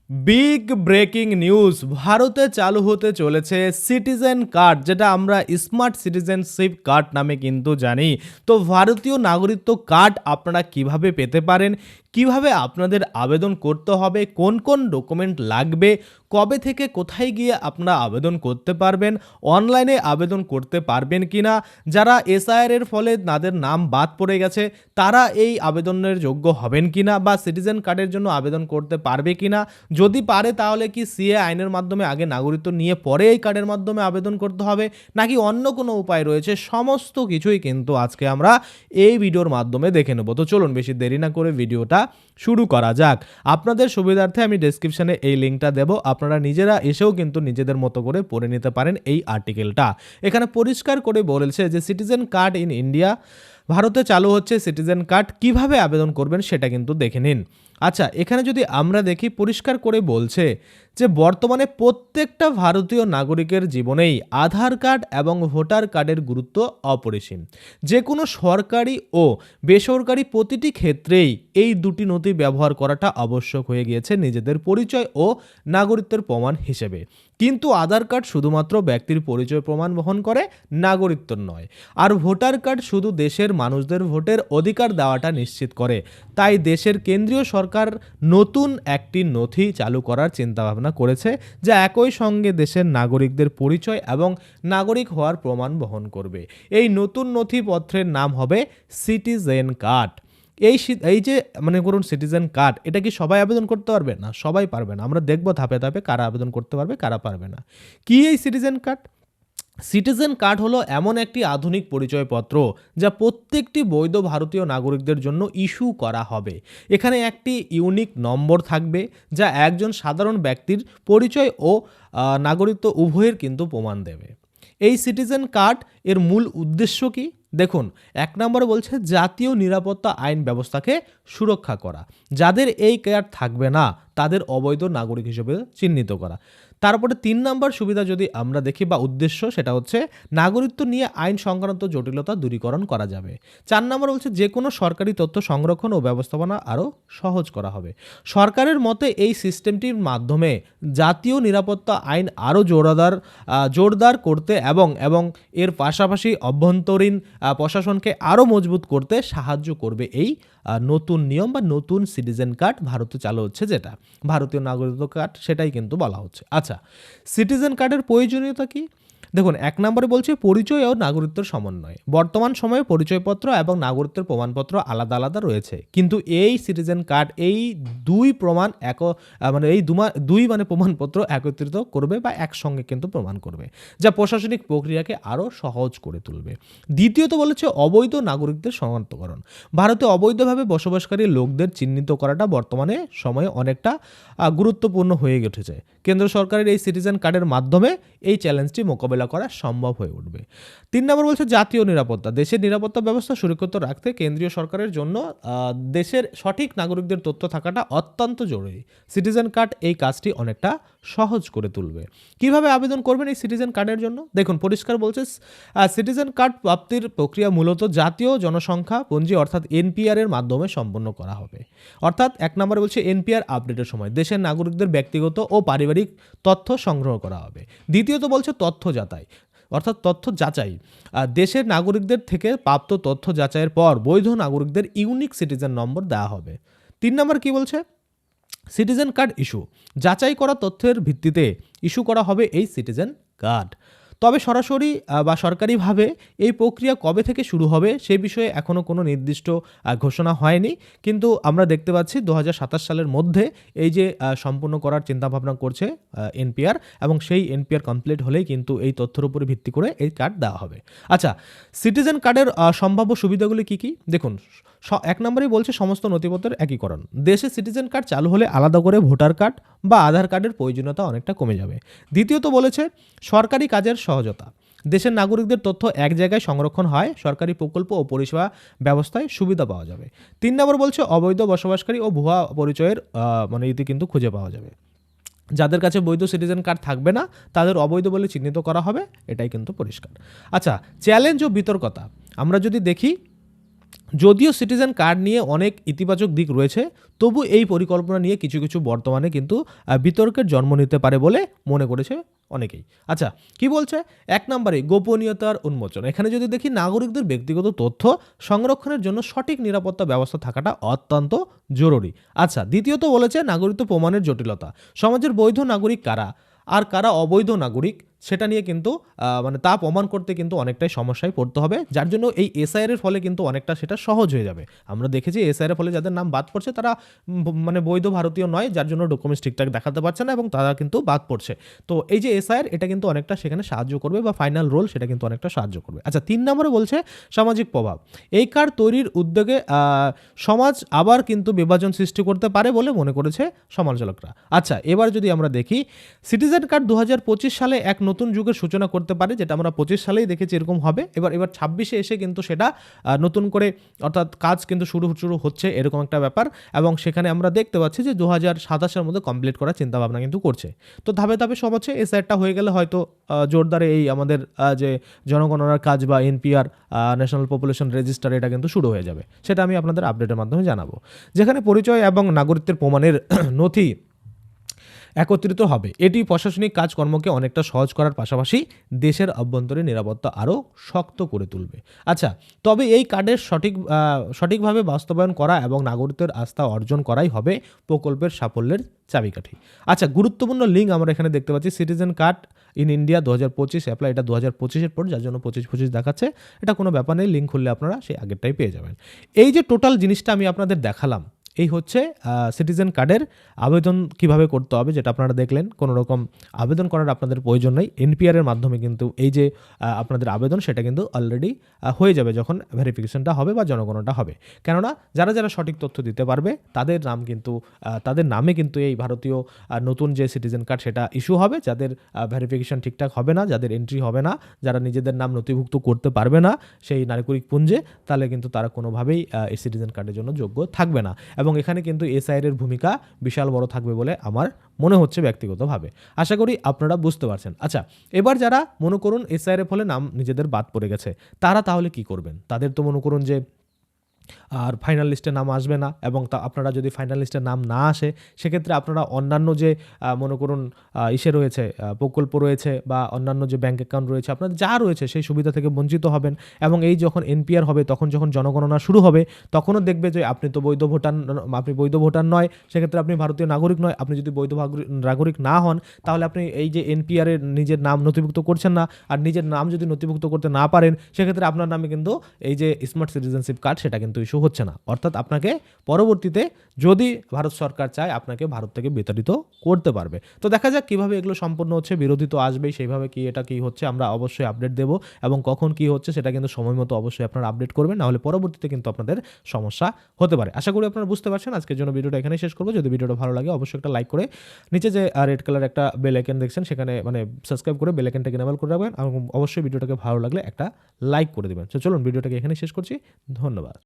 Big breaking news, ভারতে চালু হতে চলেছে সিটিজেন কার্ড, যেটা আমরা স্মার্ট সিটিজেনশিপ কার্ড নামে কিন্তু জানি। তো ভারতীয় নাগরিকত্ব কার্ড আপনারা কিভাবে পেতে পারেন, কিভাবে আপনাদের আবেদন করতে হবে, কোন কোন ডকুমেন্ট লাগবে, কবে থেকে কোথায় গিয়ে আপনারা আবেদন করতে পারবেন, অনলাইনে আবেদন করতে পারবেন কিনা, যারা এসআইআর এর ফলে তাদের নাম বাদ পড়ে গেছে তারা এই আবেদনের যোগ্য হবেন কিনা, বা সিটিজেন কার্ডের জন্য আবেদন করতে পারবে কিনা, যদি পারে তাহলে কি সিএ আইনের মাধ্যমে আগে নাগরিকত্ব নিয়ে পরে এই কার্ডের মাধ্যমে আবেদন করতে হবে, নাকি অন্য কোনো উপায় রয়েছে, সমস্ত কিছুই কিন্তু আজকে আমরা এই ভিডিওর মাধ্যমে দেখে নেব। তো চলুন বেশি দেরি না করে ভিডিওটা শুরু করা যাক। আপনাদের সুবিধার্থে আমি ডেসক্রিপশনে এই লিঙ্কটা দেব, আপনারা নিজেরা এসেও কিন্তু নিজেদের মতো করে পড়ে নিতে পারেন এই আর্টিকেলটা। এখানে পরিষ্কার করে বলেছে যে সিটিজেন কার্ড ইন ইন্ডিয়া, ভারতে চালু হচ্ছে সিটিজেন কার্ড, কিভাবে আবেদন করবেন সেটা কিন্তু দেখে নিন। আচ্ছা, এখানে যদি আমরা দেখি পরিষ্কার করে বলছে যে বর্তমানে প্রত্যেকটা ভারতীয় নাগরিকের জীবনেই আধার কার্ড এবং ভোটার কার্ডের গুরুত্ব অপরিসীম। যে কোনো সরকারি ও বেসরকারি প্রতিটি ক্ষেত্রেই এই দুটি নথি ব্যবহার করাটা আবশ্যক হয়ে গিয়েছে নিজেদের পরিচয় ও নাগরিকত্বের প্রমাণ হিসেবে। কিন্তু আধার কার্ড শুধুমাত্র ব্যক্তির পরিচয় প্রমাণ বহন করে, নাগরিকত্ব নয়। আর ভোটার কার্ড শুধু দেশের মানুষদের ভোটের অধিকার দেওয়াটা নিশ্চিত করে। তাই দেশের কেন্দ্রীয় সরকার নতুন একটি নথি চালু করার চিন্তাভাবনা করেছে, যা একই সঙ্গে দেশের নাগরিকদের পরিচয় এবং নাগরিক হওয়ার প্রমাণ বহন করবে। এই নতুন নথিপত্রের নাম হবে সিটিজেন কার্ড। এই যে মনে করুন সিটিজেন কার্ড, এটা কি সবাই আবেদন করতে পারবে? না, সবাই পারবে না। আমরা দেখব ধাপে ধাপে কারা আবেদন করতে পারবে, কারা পারবে না। কি এই সিটিজেন কার্ড? সিটিজেন কার্ড হলো এমন একটি আধুনিক পরিচয়পত্র যা প্রত্যেকটি বৈধ ভারতীয় নাগরিকদের জন্য ইস্যু করা হবে। এখানে একটি ইউনিক নম্বর থাকবে যা একজন সাধারণ ব্যক্তির পরিচয় ও নাগরিকত্ব উভয়ের কিন্তু প্রমাণ দেবে। এই সিটিজেন কার্ড এর মূল উদ্দেশ্য কি? দেখুন, এক নম্বরে বলছে জাতীয় নিরাপত্তা আইন ব্যবস্থাকে সুরক্ষা করা। যাদের এই কার্ড থাকবে না তাদের অবৈধ নাগরিক হিসেবে চিহ্নিত করা। তারপরে ৩ নম্বর সুবিধা যদি আমরা দেখি বা উদ্দেশ্য, সেটা হচ্ছে নাগরিকত্ব নিয়ে আইন সংক্রান্ত জটিলতা দূরীকরণ করা যাবে। ৪ নম্বর বলছে যে কোনো সরকারি তথ্য সংরক্ষণ ও ব্যবস্থাপনা আরও সহজ করা হবে। সরকারের মতে এই সিস্টেমটির মাধ্যমে জাতীয় নিরাপত্তা আইন আরও জোরদার করতে এবং এর পাশাপাশি অভ্যন্তরীণ প্রশাসনকে আরও মজবুত করতে সাহায্য করবে এই নতুন নিয়ম বা নতুন সিটিজেন কার্ড ভারতে চালু হচ্ছে, যেটা ভারতীয় নাগরিকত্ব কার্ড, সেটাই কিন্তু বলা হচ্ছে। আচ্ছা, সিটিজেন কার্ডের প্রয়োজনীয়তা কি? দেখুন, ১ নম্বরে বলছে পরিচয় ও নাগরিকত্বের সমন্বয়। বর্তমান সময়ে পরিচয়পত্র এবং নাগরিকত্বের প্রমাণপত্র আলাদা আলাদা রয়েছে, কিন্তু এই সিটিজেন কার্ড এই দুই প্রমাণপত্র একত্রিত করবে বা একসঙ্গে কিন্তু প্রমাণ করবে, যা প্রশাসনিক প্রক্রিয়াকে আরও সহজ করে তুলবে। দ্বিতীয়ত বলেছে অবৈধ নাগরিকদের শনাক্তকরণ। ভারতে অবৈধভাবে বসবাসকারী লোকদের চিহ্নিত করাটা বর্তমানে সময়ে অনেকটা গুরুত্বপূর্ণ হয়ে উঠেছে। কেন্দ্র সরকারের এই সিটিজেন কার্ডের মাধ্যমে এই চ্যালেঞ্জটি মোকাবেলা করা সম্ভব হয়ে উঠবে। ৩ নম্বর বলছে জাতীয় নিরাপত্তা। দেশের নিরাপত্তা ব্যবস্থা সুরক্ষিত রাখতে কেন্দ্রীয় সরকারের জন্য দেশের সঠিক নাগরিকদের তথ্য থাকাটা অত্যন্ত জরুরি। সিটিজেন কার্ড এই কাজটি অনেকটা সহজ করে তুলবে। কিভাবে আবেদন করবেন এই সিটিজেন কার্ডের জন্য? দেখুন, পরিষ্কার বলছে সিটিজেন কার্ড প্রাপ্তির প্রক্রিয়া মূলত জাতীয় জনসংখ্যা পঞ্জি অর্থাৎ এনপিআর এর মাধ্যমে সম্পন্ন করা হবে। অর্থাৎ ১ নম্বরে বলছে এনপিআর আপডেটের সময় দেশের নাগরিকদের ব্যক্তিগত ও পারিবারিক তথ্য সংগ্রহ করা হবে। দ্বিতীয়ত বলছে তথ্য যাচাই। দেশের নাগরিকদের থেকে প্রাপ্ত তথ্য যাচাইয়ের পর বৈধ নাগরিকদের ইউনিক সিটিজেন নম্বর দেওয়া হবে। ৩ নম্বর কি বলছে? Citizen card issue. যাচাই করা তথ্যের ভিত্তিতে ইস্যু করা হবে এই সিটিজেন কার্ড। তবে সরাসরি বা সরকারিভাবে এই প্রক্রিয়া কবে থেকে শুরু হবে সে বিষয়ে এখনও কোনো নির্দিষ্ট ঘোষণা হয়নি, কিন্তু আমরা দেখতে পাচ্ছি ২০২৭ সালের মধ্যে এই যে সম্পূর্ণ করার চিন্তাভাবনা করছে এনপিআর, এবং সেই এনপিআর কমপ্লিট হলেই কিন্তু এই তথ্যের উপরে ভিত্তি করে এই কার্ড দেওয়া হবে। আচ্ছা, সিটিজেন কার্ডের সম্ভাব্য সুবিধাগুলি কী কী? দেখুন, ১ নম্বরেই বলছে সমস্ত নথিপত্রের একীকরণ। দেশে সিটিজেন কার্ড চালু হলে আলাদা করে ভোটার কার্ড বা আধার কার্ডের প্রয়োজনীয়তা অনেকটা কমে যাবে। দ্বিতীয়ত বলেছে সরকারি কাজের সহজতা। দেশের নাগরিকদের তথ্য এক জায়গায় সংরক্ষণ হয়, সরকারি প্রকল্প ও পরিষেবা ব্যবস্থায় সুবিধা পাওয়া যাবে। ৩ নম্বর বলছে অবৈধ বসবাসকারী ও ভুয়া পরিচয়ের ইতি কিন্তু খুঁজে পাওয়া যাবে। যাদের কাছে বৈধ সিটিজেন কার্ড থাকবে না তাদের অবৈধ বলে চিহ্নিত করা হবে, এটাই কিন্তু পরিষ্কার। আচ্ছা, চ্যালেঞ্জ ও বিতর্কতা আমরা যদি দেখি, যদিও সিটিজেন কার্ড নিয়ে অনেক ইতিবাচক দিক রয়েছে, তবু এই পরিকল্পনা নিয়ে কিছু কিছু বর্তমানে কিন্তু বিতর্কের জন্ম নিতে পারে বলে মনে করেছে অনেকেই। আচ্ছা, কি বলছে? ১ নম্বরে গোপনীয়তার উন্মোচন। এখানে যদি দেখি নাগরিকদের ব্যক্তিগত তথ্য সংরক্ষণের জন্য সঠিক নিরাপত্তা ব্যবস্থা থাকাটা অত্যন্ত জরুরি। আচ্ছা, দ্বিতীয়ত বলেছে নাগরিকত্ব প্রমাণের জটিলতা। সমাজের বৈধ নাগরিক কারা আর কারা অবৈধ নাগরিক সেটা নিয়ে কিন্তু মানে তা প্রমাণ করতে কিন্তু অনেকটাই সমস্যায় পড়তে হবে, যার জন্য এই এসআইআর এর ফলে কিন্তু অনেকটা সেটা সহজ হয়ে যাবে। আমরা দেখেছি এসআইআর এর ফলে যাদের নাম বাদ পড়ছে তারা মানে বৈধ ভারতীয় নয়, যার জন্য ডকুমেন্টস ঠিকঠাক দেখাতে পারছে না এবং তারা কিন্তু বাদ পড়ছে। তো এই যে এসআইআর এটা কিন্তু অনেকটা সেখানে সাহায্য করবে বা ফাইনাল রোল সেটা কিন্তু অনেকটা সাহায্য করবে। আচ্ছা, ৩ নম্বরে বলছে সামাজিক প্রভাব। এই কার্ড তৈরির উদ্যোগে সমাজ আবার কিন্তু বিভাজন সৃষ্টি করতে পারে বলে মনে করেছে সমালোচকরা। আচ্ছা, এবার যদি আমরা দেখি সিটিজেন কার্ড ২০২৫ সালে এক নতুন যুগের সূচনা করতে পারে, যেটা আমরা ২৫ সালেই দেখেছি এরকম হবে। এবার ২৬-এ এসে কিন্তু সেটা নতুন করে অর্থাৎ কাজ কিন্তু শুরু হচ্ছে এরকম একটা ব্যাপার, এবং সেখানে আমরা দেখতে পাচ্ছি যে ২০২৭-এর মধ্যে কমপ্লিট করার চিন্তাভাবনা কিন্তু করছে। তো ধাপে ধাপে সব হচ্ছে, এই সাইডটা হয়ে গেলে হয়তো জোরদারে এই আমাদের যে জনগণনার কাজ বা এনপিআর ন্যাশনাল পপুলেশন রেজিস্টার এটা কিন্তু শুরু হয়ে যাবে। সেটা আমি আপনাদের আপডেটের মাধ্যমে জানাবো, যেখানে পরিচয় এবং নাগরিকত্বের প্রমাণের নথি একত্রিত হবে। এটি প্রশাসনিক কাজকর্মকে অনেকটা সহজ করার পাশাপাশি দেশের অভ্যন্তরীণ নিরাপত্তা আরও শক্ত করে তুলবে। আচ্ছা, তবে এই কার্ডের সঠিকভাবে বাস্তবায়ন করা এবং নাগরিকদের আস্থা অর্জন করাই হবে প্রকল্পের সাফল্যের চাবিকাঠি। আচ্ছা, গুরুত্বপূর্ণ লিঙ্ক আমরা এখানে দেখতে পাচ্ছি, citizen card in India ২০২৫ apply, এটা ২০২৫-এর পর, যার জন্য ২৫ দেখাচ্ছে। এটা কোনো ব্যাপার নেই, লিঙ্ক খুললে আপনারা সেই আগেরটাই পেয়ে যাবেন। এই যে টোটাল জিনিসটা আমি আপনাদের দেখালাম, এই হচ্ছে সিটিজেন কার্ডের আবেদন কিভাবে করতে হবে, যেটা আপনারা দেখলেন। কোনো রকম আবেদন করার আপনাদের প্রয়োজন নেই, এনপিআর-এর মাধ্যমে কিন্তু এই যে আপনাদের আবেদন সেটা কিন্তু অলরেডি হয়ে যাবে যখন ভেরিফিকেশনটা হবে বা জনগণনাটা হবে। কেননা যারা যারা সঠিক তথ্য দিতে পারবে তাদের নাম কিন্তু তাদের নামে কিন্তু এই ভারতীয় নতুন যে সিটিজেন কার্ড সেটা ইস্যু হবে। যাদের ভেরিফিকেশন ঠিকঠাক হবে না, যাদের এন্ট্রি হবে না, যারা নিজেদের নাম নথিভুক্ত করতে পারবে না সেই নাগরিক পুঞ্জে, তাহলে কিন্তু তারা কোনোভাবেই এই সিটিজেন কার্ডের জন্য যোগ্য থাকবে না। এবং এখানে কিন্তু এসআইআর-এর ভূমিকা বিশাল বড় থাকবে বলে আমার মনে হচ্ছে ব্যক্তিগতভাবে। আশা করি আপনারা বুঝতে পারছেন। আচ্ছা, এবার যারা মনে করুন এসআইআর-এর ফলে নাম নিজেদের বাদ পড়ে গেছে, তারা তাহলে কি করবেন? তাদের তো মনে করুন যে আর ফাইনাল লিস্টে নাম আসবে না, এবং আপনারা যদি ফাইনাল লিস্টে নাম না আসে সেক্ষেত্রে আপনারা অন্যান্য যে মনে করুন ইসে রয়েছে, প্রকল্প রয়েছে বা অন্যান্য যে ব্যাঙ্ক অ্যাকাউন্ট রয়েছে আপনাদের যা রয়েছে সেই সুবিধা থেকে বঞ্চিত হবেন। এবং এই যখন এনপিআর হবে তখন যখন জনগণনা শুরু হবে তখনও দেখবে যে আপনি তো বৈধ ভোটার নয়, সেক্ষেত্রে আপনি ভারতীয় নাগরিক নয়। আপনি যদি বৈধ নাগরিক না হন তাহলে আপনি এই যে এনপিআরের নিজের নাম নথিভুক্ত করছেন না, আর নিজের নাম যদি নথিভুক্ত করতে না পারেন সেক্ষেত্রে আপনার নামে কিন্তু এই যে স্মার্ট সিটিজেনশিপ কার্ড সেটা কিন্তু ইস্যু হচ্ছে না। অর্থাৎ আপনাকে পরবর্তীতে যদি ভারত সরকার চায় আপনাকে ভারত থেকে বিতাড়িত করতে পারবে। তো দেখা যাক কিভাবে এগুলো সম্পন্ন হচ্ছে। বিরোধী তো আসবেই, সেইভাবে এটা কি হচ্ছে আমরা অবশ্যই আপডেট দেবো, এবং কখন কি হচ্ছে সেটা কিন্তু সময় মতো অবশ্যই আপনারা আপডেট করবেন, নাহলে পরবর্তীতে কিন্তু আপনাদের সমস্যা হতে পারে। আশা করি আপনারা বুঝতে পারছেন। আজকের জন্য ভিডিওটা এখানে শেষ করবো। যদি ভিডিওটা ভালো লাগে অবশ্যই একটা লাইক করে নিচে যে রেড কালার একটা বেল আইকন দেখছেন সেখানে মানে সাবস্ক্রাইব করে বেল আইকনটাকে এনেবল করে রাখবেন, এবং অবশ্যই ভিডিওটাকে ভালো লাগলে একটা লাইক করে দেবেন। তো চলুন ভিডিওটাকে এখানে শেষ করছি। ধন্যবাদ।